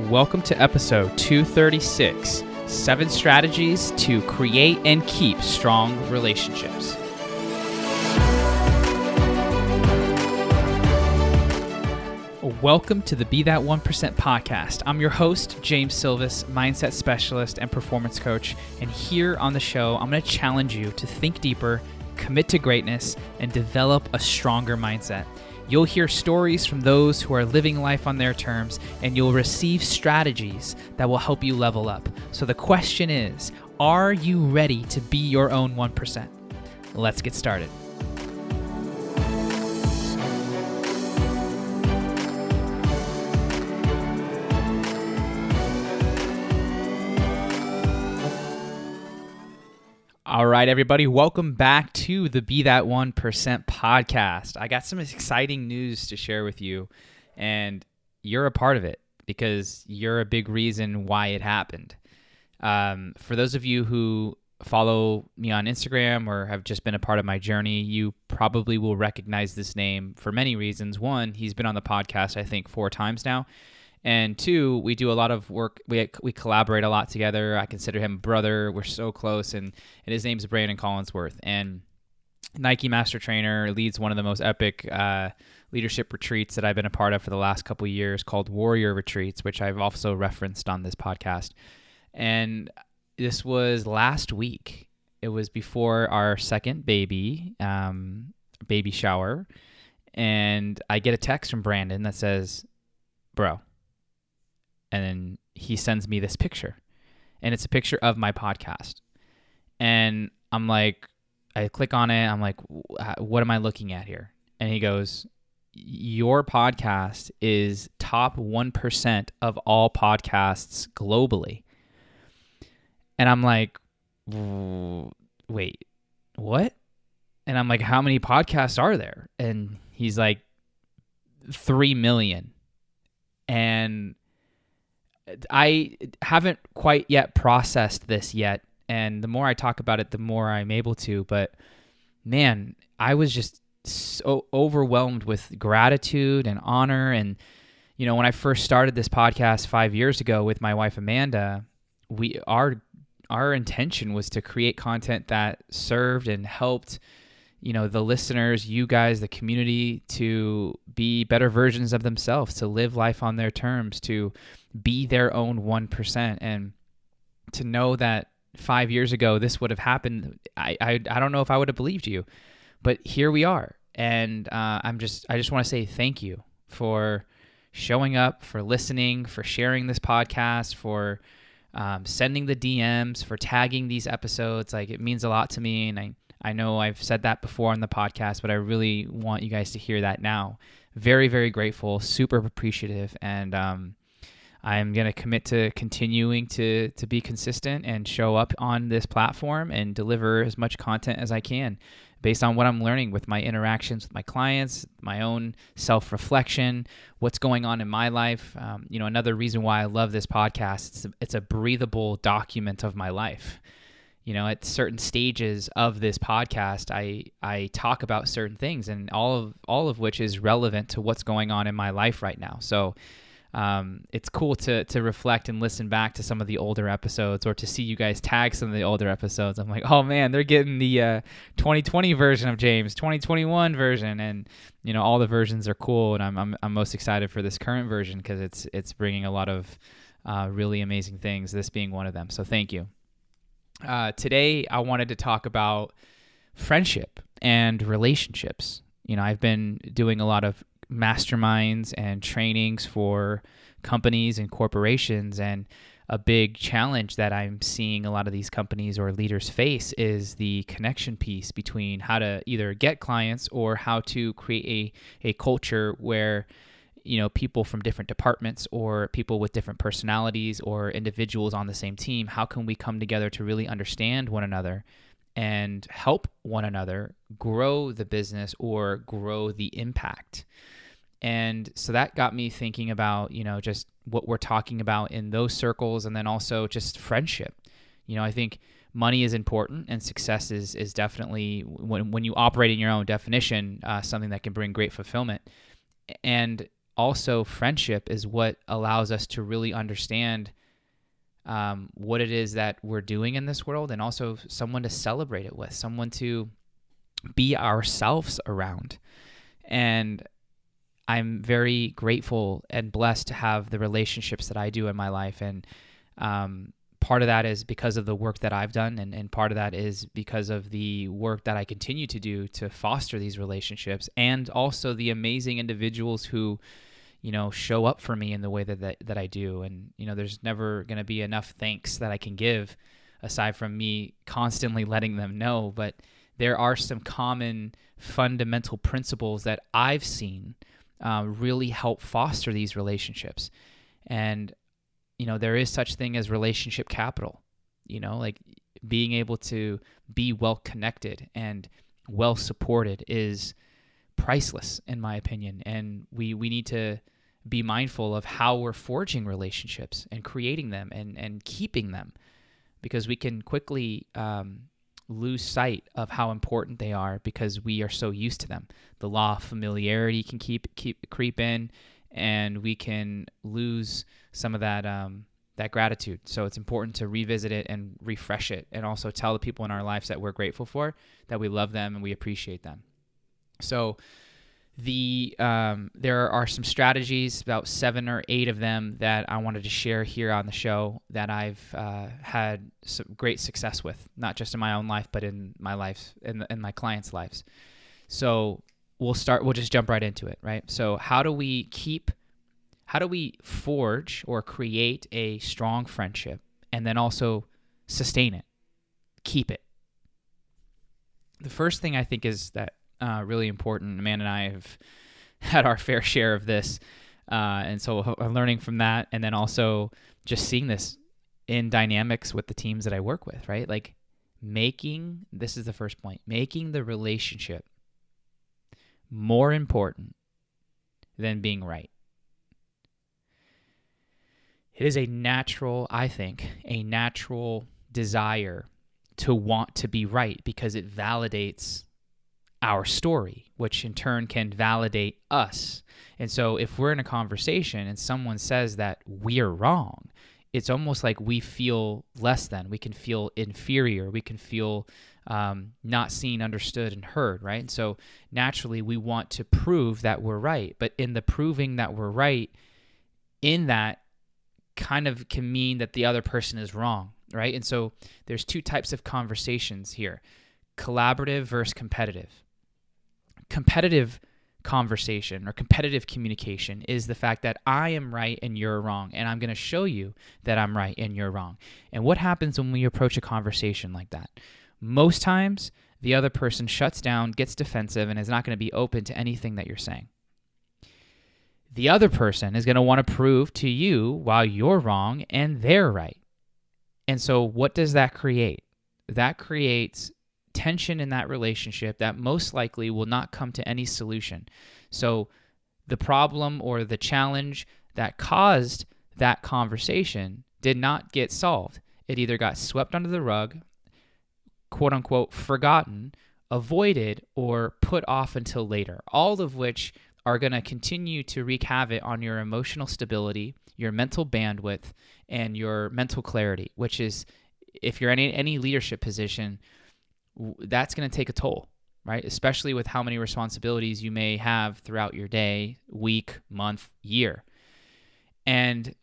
Welcome to episode 236, 7 Strategies to Create and Keep Strong Relationships. Welcome to the Be That 1% podcast. I'm your host, James Silvas, mindset specialist and performance coach. And here on the show, I'm going to challenge you to think deeper, commit to greatness, and develop a stronger mindset. You'll hear stories from those who are living life on their terms, and you'll receive strategies that will help you level up. So the question is, are you ready to be your own 1%? Let's get started. All right, everybody, welcome back to the Be That 1% podcast. I got some exciting news to share with you, and you're a part of it because you're a big reason why it happened. For those of you who follow me on Instagram or have just been a part of my journey, you probably will recognize this name for many reasons. One, he's been on the podcast, I think, 4 times now. And 2, we do a lot of work. We collaborate a lot together. I consider him a brother. We're so close. And his name's Brandon Collinsworth. And Nike Master Trainer, leads one of the most epic leadership retreats that I've been a part of for the last couple of years called Warrior Retreats, which I've also referenced on this podcast. And this was last week. It was before our second baby shower. And I get a text from Brandon that says, "Bro." And then he sends me this picture, and it's a picture of my podcast. And I'm like, I click on it. I'm like, what am I looking at here? And he goes, your podcast is top 1% of all podcasts globally. And I'm like, wait, what? And I'm like, how many podcasts are there? And he's like, 3 million. And I haven't quite yet processed this yet, and the more I talk about it, the more I'm able to, but man, I was just so overwhelmed with gratitude and honor. And, you know, when I first started this podcast 5 years ago with my wife, Amanda, our intention was to create content that served and helped, you know, the listeners, you guys, the community, to be better versions of themselves, to live life on their terms, to be their own 1%. And to know that 5 years ago this would have happened, I don't know if I would have believed you, but here we are. And I just want to say thank you for showing up, for listening, for sharing this podcast, for sending the DMs, for tagging these episodes. Like, it means a lot to me, and I know I've said that before on the podcast, but I really want you guys to hear that now. Very, very grateful, super appreciative, and I'm going to commit to continuing to be consistent and show up on this platform and deliver as much content as I can based on what I'm learning with my interactions with my clients, my own self-reflection, what's going on in my life. You know, another reason why I love this podcast, it's a breathable document of my life. You know, at certain stages of this podcast, I talk about certain things, and all of which is relevant to what's going on in my life right now. So it's cool to reflect and listen back to some of the older episodes, or to see you guys tag some of the older episodes. I'm like, oh man, they're getting the 2020 version of James, 2021 version, and you know, all the versions are cool. And I'm most excited for this current version because it's bringing a lot of really amazing things. This being one of them. So thank you. Today, I wanted to talk about friendship and relationships. You know, I've been doing a lot of masterminds and trainings for companies and corporations, and a big challenge that I'm seeing a lot of these companies or leaders face is the connection piece between how to either get clients or how to create a culture where, you know, people from different departments or people with different personalities or individuals on the same team, how can we come together to really understand one another and help one another grow the business or grow the impact? And so that got me thinking about, you know, just what we're talking about in those circles, and then also just friendship. You know, I think money is important, and success is definitely, when you operate in your own definition, something that can bring great fulfillment. And also friendship is what allows us to really understand what it is that we're doing in this world, and also someone to celebrate it with, someone to be ourselves around. And I'm very grateful and blessed to have the relationships that I do in my life. And part of that is because of the work that I've done, and part of that is because of the work that I continue to do to foster these relationships, and also the amazing individuals who, show up for me in the way that I do. And, there's never going to be enough thanks that I can give aside from me constantly letting them know. But there are some common fundamental principles that I've seen really help foster these relationships. And, there is such thing as relationship capital, like being able to be well connected and well supported is priceless, in my opinion. And we need to be mindful of how we're forging relationships and creating them and keeping them, because we can quickly lose sight of how important they are because we are so used to them. The law of familiarity can creep in, and we can lose some of that gratitude. So it's important to revisit it and refresh it, and also tell the people in our lives that we're grateful for, that we love them and we appreciate them. So there are some strategies, about 7 or 8 of them, that I wanted to share here on the show that I've had some great success with, not just in my own life, but in my life, in my clients' lives. So we'll just jump right into it, right? So how do we forge or create a strong friendship and then also sustain it, keep it? The first thing I think is that really important. Amanda and I have had our fair share of this, and so I'm learning from that, and then also just seeing this in dynamics with the teams that I work with, right? Like this is the first point, making the relationship more important than being right. It is I think, a natural desire to want to be right, because it validates our story, which in turn can validate us. And so if we're in a conversation and someone says that we're wrong, it's almost like we feel less than. We can feel inferior. We can feel not seen, understood, and heard, right? And so naturally we want to prove that we're right. But in the proving that we're right, in that kind of can mean that the other person is wrong, right? And so there's 2 types of conversations here: collaborative versus competitive. Competitive conversation or competitive communication is the fact that I am right and you're wrong, and I'm going to show you that I'm right and you're wrong. And what happens when we approach a conversation like that? Most times, the other person shuts down, gets defensive, and is not going to be open to anything that you're saying. The other person is going to want to prove to you why you're wrong and they're right. And so what does that create? That creates tension in that relationship that most likely will not come to any solution. So the problem or the challenge that caused that conversation did not get solved. It either got swept under the rug, quote unquote, forgotten, avoided, or put off until later, all of which are going to continue to wreak havoc on your emotional stability, your mental bandwidth, and your mental clarity, which is, if you're in any leadership position, that's going to take a toll, right? Especially with how many responsibilities you may have throughout your day, week, month, year. And,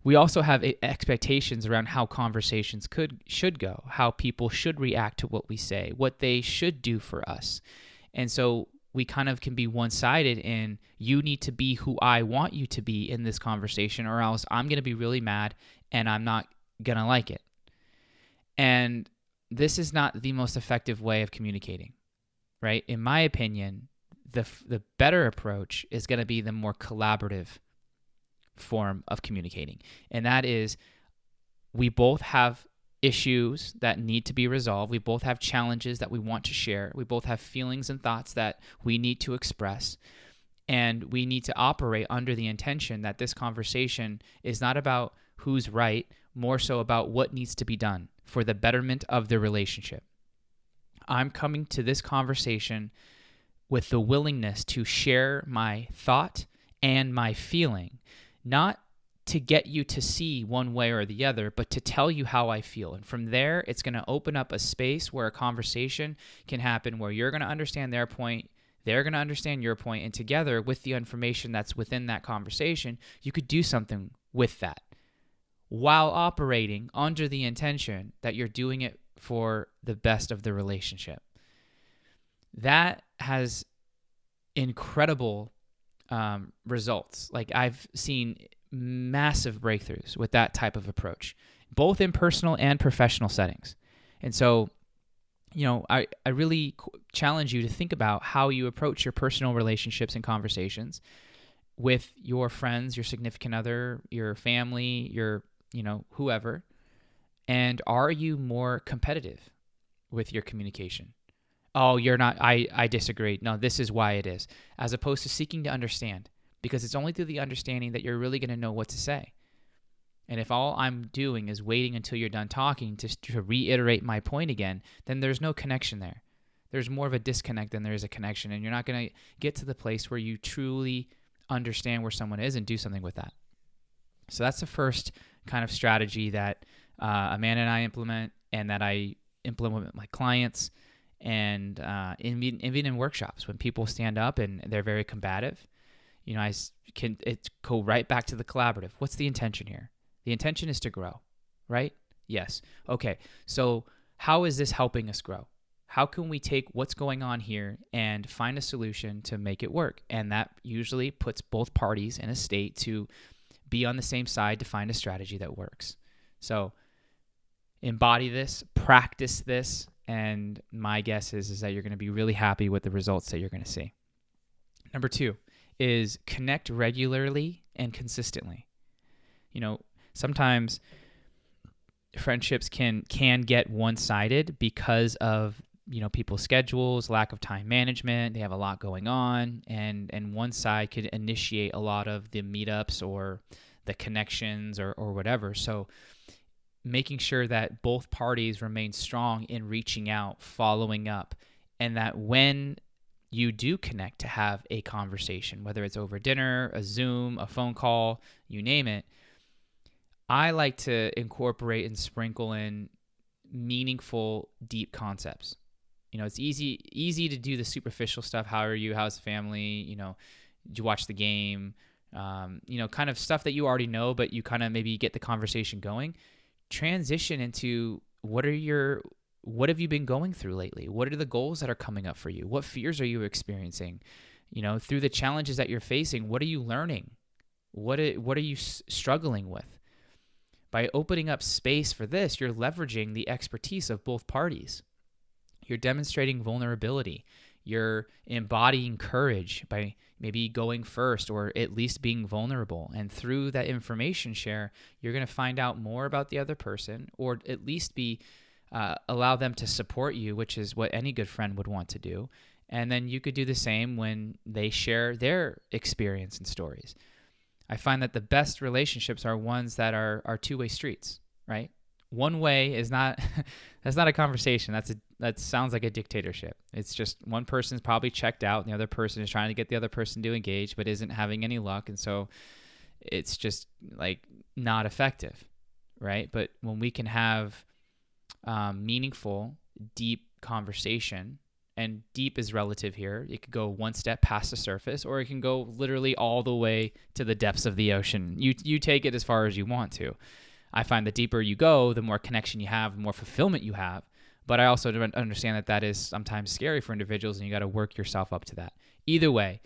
we also have expectations around how conversations should go, how people should react to what we say, what they should do for us. And so we kind of can be one-sided in, you need to be who I want you to be in this conversation, or else I'm going to be really mad and I'm not going to like it. And this is not the most effective way of communicating, right? In my opinion, the better approach is going to be the more collaborative form of communicating. And that is, we both have issues that need to be resolved. We both have challenges that we want to share. We both have feelings and thoughts that we need to express. And we need to operate under the intention that this conversation is not about who's right, more so about what needs to be done for the betterment of the relationship. I'm coming to this conversation with the willingness to share my thought and my feeling, not to get you to see one way or the other, but to tell you how I feel. And from there, it's going to open up a space where a conversation can happen where you're going to understand their point, they're going to understand your point, and together with the information that's within that conversation, you could do something with that while operating under the intention that you're doing it for the best of the relationship. That has incredible results. Like, I've seen massive breakthroughs with that type of approach, both in personal and professional settings. And so, I really challenge you to think about how you approach your personal relationships and conversations with your friends, your significant other, your family, your, whoever. And are you more competitive with your communication? Oh, you're not. I disagree. No, this is why it is. As opposed to seeking to understand, because it's only through the understanding that you're really going to know what to say. And if all I'm doing is waiting until you're done talking to reiterate my point again, then there's no connection there. There's more of a disconnect than there is a connection, and you're not going to get to the place where you truly understand where someone is and do something with that. So that's the first kind of strategy that Amanda and I implement, and that I implement with my clients, and even in workshops when people stand up and they're very combative. It go right back to the collaborative. What's the intention here? The intention is to grow, right? Yes. Okay. So how is this helping us grow? How can we take what's going on here and find a solution to make it work? And that usually puts both parties in a state to be on the same side to find a strategy that works. So embody this, practice this, and my guess is that you're going to be really happy with the results that you're going to see. Number 2 is connect regularly and consistently. Sometimes friendships can get one-sided because of people's schedules, lack of time management. They have a lot going on, and one side could initiate a lot of the meetups or the connections or whatever. So making sure that both parties remain strong in reaching out, following up, and that when you do connect to have a conversation, whether it's over dinner, a Zoom, a phone call, you name it, I like to incorporate and sprinkle in meaningful, deep concepts. It's easy to do the superficial stuff. How are you? How's the family? Did you watch the game? Kind of stuff that you already know, but you kind of maybe get the conversation going. Transition into what have you been going through lately? What are the goals that are coming up for you? What fears are you experiencing? Through the challenges that you're facing, what are you learning? What are you struggling with? By opening up space for this, you're leveraging the expertise of both parties. You're demonstrating vulnerability. You're embodying courage by maybe going first or at least being vulnerable. And through that information share, you're going to find out more about the other person, or at least allow them to support you, which is what any good friend would want to do. And then you could do the same when they share their experience and stories. I find that the best relationships are ones that are two-way streets, right? One way is not that's not a conversation. That sounds like a dictatorship. It's just one person's probably checked out and the other person is trying to get the other person to engage but isn't having any luck, and so it's just like not effective, right? But when we can have meaningful, deep conversation, and deep is relative here. It could go one step past the surface, or it can go literally all the way to the depths of the ocean. You take it as far as you want to. I find the deeper you go, the more connection you have, the more fulfillment you have. But I also understand that is sometimes scary for individuals, and you got to work yourself up to that. Either way,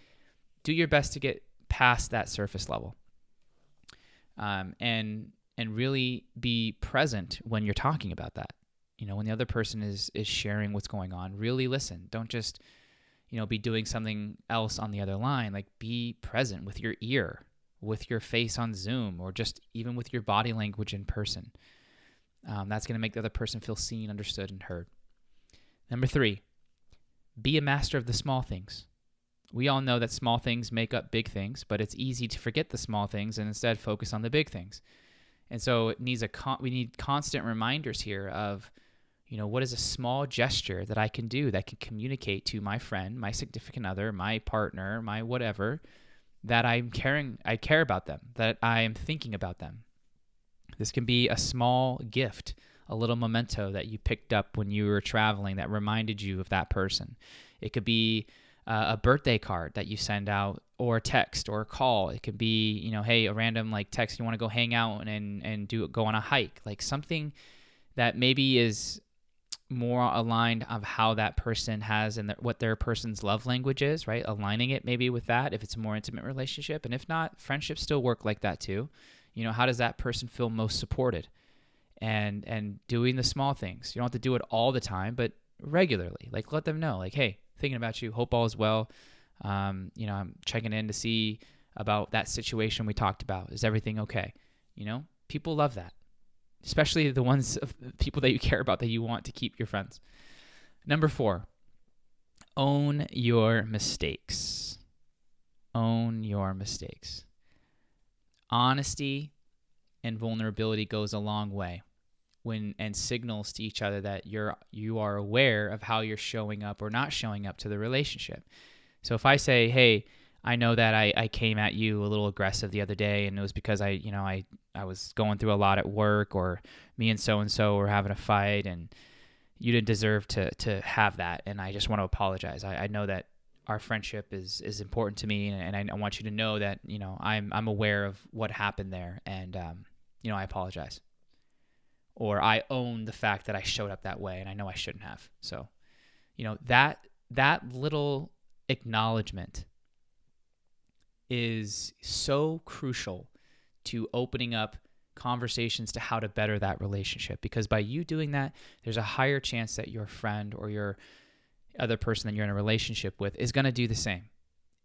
do your best to get past that surface level, and really be present when you're talking about that. When the other person is sharing what's going on, really listen. Don't just, be doing something else on the other line. Like, be present with your ear, with your face on Zoom, or just even with your body language in person. That's going to make the other person feel seen, understood, and heard. Number 3, be a master of the small things. We all know that small things make up big things, but it's easy to forget the small things and instead focus on the big things. And so we need constant reminders here of, What is a small gesture that I can do that can communicate to my friend, my significant other, my partner, my whatever, that I care about them, that I am thinking about them. This can be a small gift, a little memento that you picked up when you were traveling that reminded you of that person. It could be a birthday card that you send out, or a text or a call. It could be, hey, a random text, you want to go hang out and go on a hike, like something that maybe is more aligned of how that person has and what their person's love language is, right? Aligning it maybe with that if it's a more intimate relationship. And if not, friendships still work like that too. How does that person feel most supported? And doing the small things. You don't have to do it all the time, but regularly. Let them know, hey, thinking about you, hope all is well. I'm checking in to see about that situation we talked about. Is everything okay? People love that, especially the ones of people that you care about, that you want to keep your friends. Number 4, own your mistakes. Own your mistakes. Honesty and vulnerability goes a long way and signals to each other that you are aware of how you're showing up or not showing up to the relationship. So if I say, hey, I know that I came at you a little aggressive the other day, and it was because I was going through a lot at work, or me and so were having a fight, and you didn't deserve to have that, and I just want to apologize. I know that our friendship is important to me, and I want you to know that I'm aware of what happened there, and I apologize, or I own the fact that I showed up that way, and I know I shouldn't have. So that little acknowledgement is so crucial to opening up conversations to how to better that relationship, because by you doing that, there's a higher chance that your friend or your other person that you're in a relationship with is going to do the same.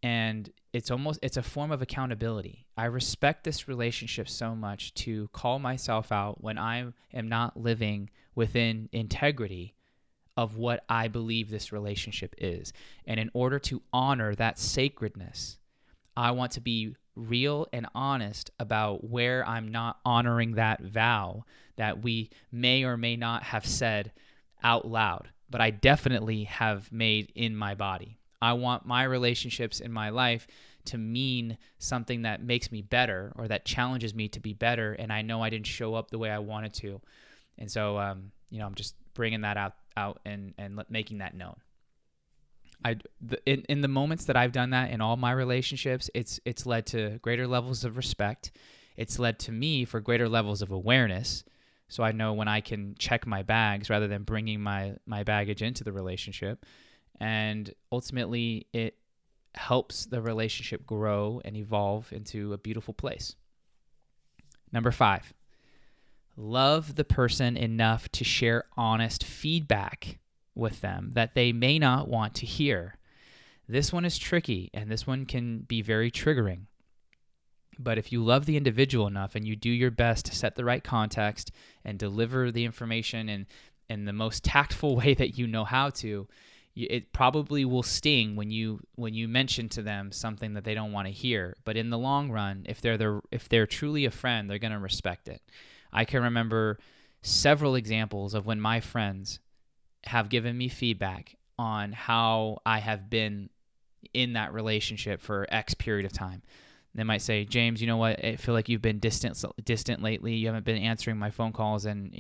And it's a form of accountability. I respect this relationship so much to call myself out when I am not living within integrity of what I believe this relationship is. And in order to honor that sacredness, I want to be real and honest about where I'm not honoring that vow that we may or may not have said out loud, but I definitely have made in my body. I want my relationships in my life to mean something that makes me better, or that challenges me to be better, and I know I didn't show up the way I wanted to. And so, I'm just bringing that out and making that known. In the moments that I've done that in all my relationships, it's led to greater levels of respect. It's led to me for greater levels of awareness, so I know when I can check my bags rather than bringing my baggage into the relationship. And ultimately, it helps the relationship grow and evolve into a beautiful place. Number 5, love the person enough to share honest feedback with them that they may not want to hear. This one is tricky, and this one can be very triggering. But if you love the individual enough and you do your best to set the right context and deliver the information in the most tactful way that you know how to, it probably will sting when you mention to them something that they don't want to hear. But in the long run, if they're truly a friend, they're going to respect it. I can remember several examples of when my friends have given me feedback on how I have been in that relationship for X period of time. They might say, James, you know what? I feel like you've been distant lately. You haven't been answering my phone calls, and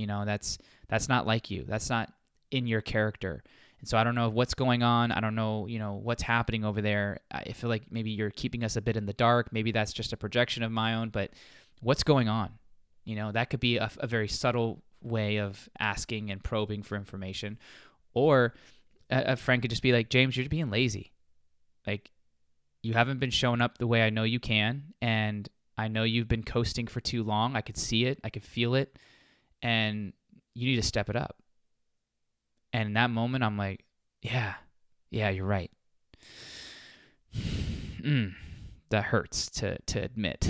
that's not like you. That's not in your character. And so I don't know what's going on. I don't know, what's happening over there. I feel like maybe you're keeping us a bit in the dark. Maybe that's just a projection of my own, but what's going on? That could be a very subtle way of asking and probing for information. Or a friend could just be like, James, you're being lazy. You haven't been showing up the way I know you can, and I know you've been coasting for too long. I could see it. I could feel it, and you need to step it up. And in that moment, I'm like, yeah, you're right. That hurts to admit.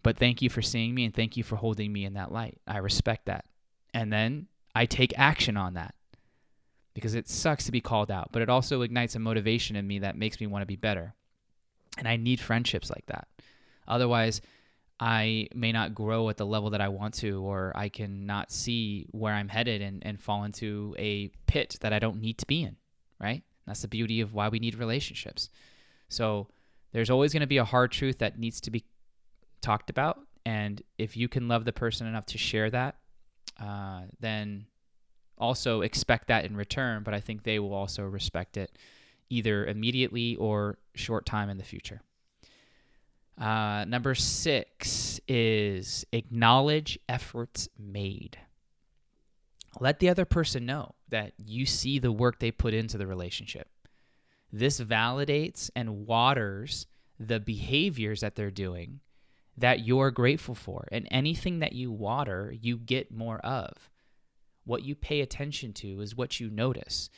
But thank you for seeing me, and thank you for holding me in that light. I respect that. And then I take action on that, because it sucks to be called out, but it also ignites a motivation in me that makes me want to be better. And I need friendships like that. Otherwise, I may not grow at the level that I want to, or I can not see where I'm headed and fall into a pit that I don't need to be in, right? That's the beauty of why we need relationships. So there's always going to be a hard truth that needs to be talked about. And if you can love the person enough to share that, then also expect that in return. But I think they will also respect it either immediately or short time in the future. Number 6 is acknowledge efforts made. Let the other person know that you see the work they put into the relationship. This validates and waters the behaviors that they're doing that you're grateful for. And anything that you water, you get more of. What you pay attention to is what you notice.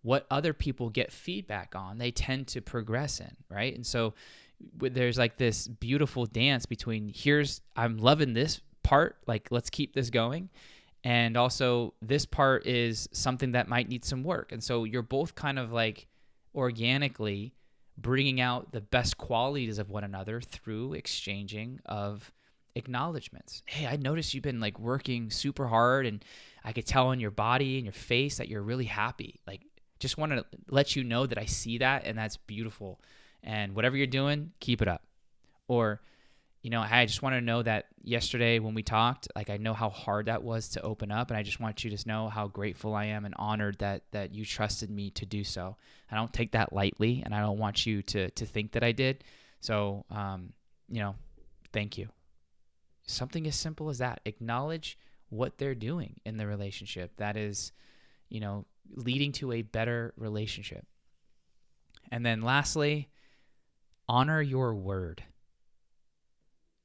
What other people get feedback on, they tend to progress in, right? And so there's like this beautiful dance between I'm loving this part, like let's keep this going. And also this part is something that might need some work. And so you're both kind of like organically bringing out the best qualities of one another through exchanging of acknowledgments. Hey, I noticed you've been like working super hard, and I could tell on your body and your face that you're really happy. Like, just want to let you know that I see that, and that's beautiful. And whatever you're doing, keep it up. Or, I just want to know that yesterday when we talked, like I know how hard that was to open up, and I just want you to know how grateful I am and honored that you trusted me to do so. I don't take that lightly, and I don't want you to think that I did. So, thank you. Something as simple as that. Acknowledge what they're doing in the relationship that is, leading to a better relationship. And then lastly, honor your word.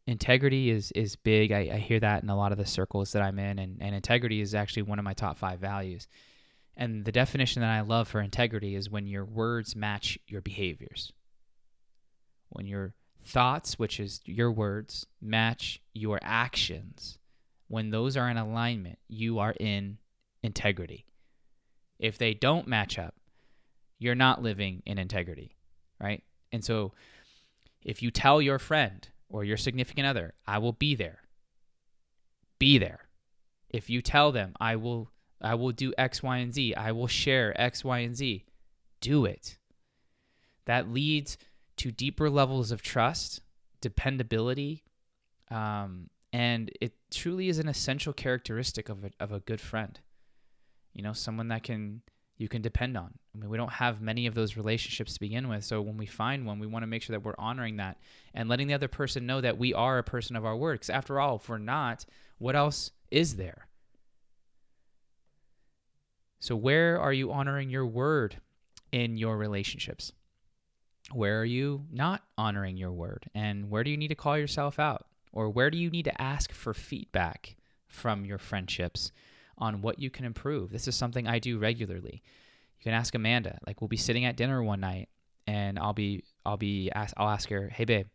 Integrity is big. I hear that in a lot of the circles that I'm in, and integrity is actually one of my top 5 values. And the definition that I love for integrity is when your words match your behaviors. When your thoughts, which is your words, match your actions. When those are in alignment, you are in integrity. If they don't match up, you're not living in integrity, right? And so if you tell your friend or your significant other, I will be there, be there. If you tell them, I will do X, Y, and Z, I will share X, Y, and Z, do it. That leads to deeper levels of trust, dependability, and it truly is an essential characteristic of a good friend. Someone that you can depend on. I mean, we don't have many of those relationships to begin with. So when we find one, we want to make sure that we're honoring that and letting the other person know that we are a person of our word. Because after all, if we're not, what else is there? So where are you honoring your word in your relationships? Where are you not honoring your word? And where do you need to call yourself out? Or where do you need to ask for feedback from your friendships on what you can improve? This is something I do regularly. You can ask Amanda. Like, we'll be sitting at dinner one night, and I'll ask her, hey babe,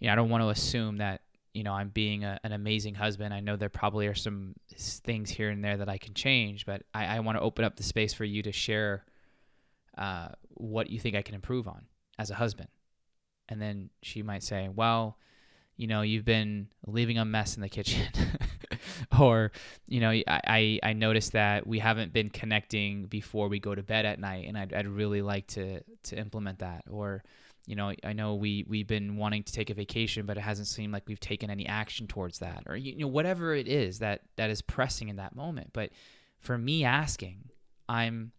I don't want to assume that I'm being an amazing husband. I know there probably are some things here and there that I can change, but I want to open up the space for you to share what you think I can improve on as a husband. And then she might say, well, you've been leaving a mess in the kitchen. Or, I noticed that we haven't been connecting before we go to bed at night, and I'd really like to implement that. Or, I know we've been wanting to take a vacation, but it hasn't seemed like we've taken any action towards that. Or, whatever it is that is pressing in that moment. But for me asking, I'm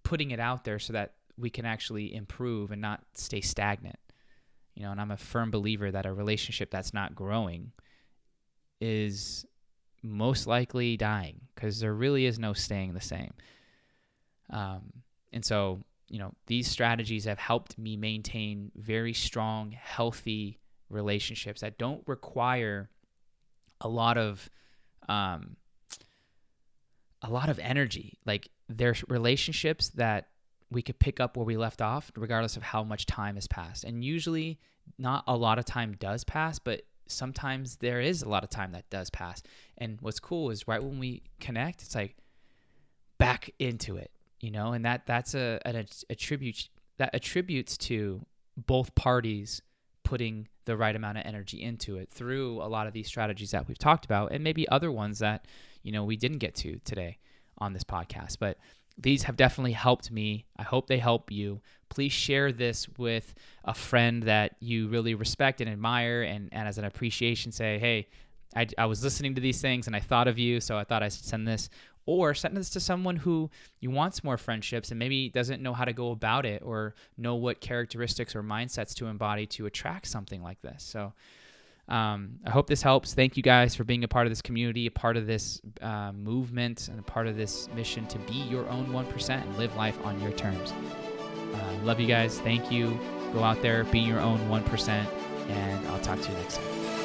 putting it out there so that we can actually improve and not stay stagnant. And I'm a firm believer that a relationship that's not growing is most likely dying, because there really is no staying the same. And so, these strategies have helped me maintain very strong, healthy relationships that don't require a lot of energy. Like, there's relationships that we could pick up where we left off, regardless of how much time has passed. And usually not a lot of time does pass, but sometimes there is a lot of time that does pass. And what's cool is right when we connect, it's like back into it, and that's a tribute that attributes to both parties putting the right amount of energy into it through a lot of these strategies that we've talked about, and maybe other ones that, we didn't get to today on this podcast. But these have definitely helped me. I hope they help you. Please share this with a friend that you really respect and admire, and as an appreciation, say, hey, I was listening to these things and I thought of you, so I thought I should send this. Or send this to someone who you wants more friendships and maybe doesn't know how to go about it or know what characteristics or mindsets to embody to attract something like this. So I hope this helps. Thank you guys for being a part of this community, a part of this movement, and a part of this mission to be your own 1% and live life on your terms. Love you guys. Thank you. Go out there, be your own 1%, and I'll talk to you next time.